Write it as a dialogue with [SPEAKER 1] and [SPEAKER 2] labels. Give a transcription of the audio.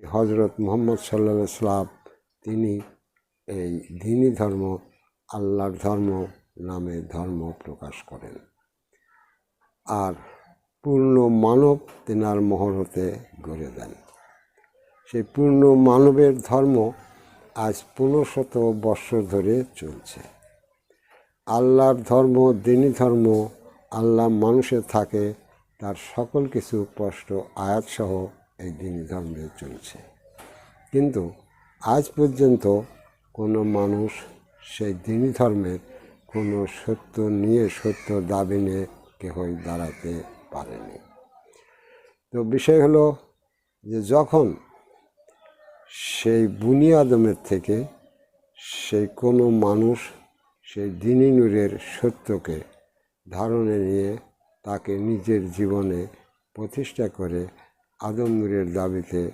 [SPEAKER 1] হজরত মুহাম্মদ সাল্লাল্লাহু আলাইহি ওয়াসাল্লাম তিনি এই দ্বীনি ধর্ম আল্লাহর ধর্ম নামে ধর্ম প্রকাশ করেন। আর পূর্ণ মানব তেনার মহরতে গড়ে দেন। সেই পূর্ণ মানবের ধর্ম আজ 1500 বৎসর ধরে চলছে। আল্লাহর ধর্ম দ্বীনি ধর্ম, আল্লাহ মানুষে থাকে, তার সকল কিছু স্পষ্ট আয়াতসহ এই দ্বীনি ধর্মে চলছে। কিন্তু আজ পর্যন্ত কোনো মানুষ সেই দ্বীনি ধর্মের কোনো সত্য নিয়ে সত্য দাবি নিয়ে কেহই দাঁড়াতে পারেনি। তো বিষয় হলো যে যখন সেই বুনি আদমের থেকে সেই কোনো মানুষ সেই দ্বীনি নূরের সত্যকে ধারণে নিয়ে তাকে নিজের জীবনে প্রতিষ্ঠা করে আদম নূরের দাবিতে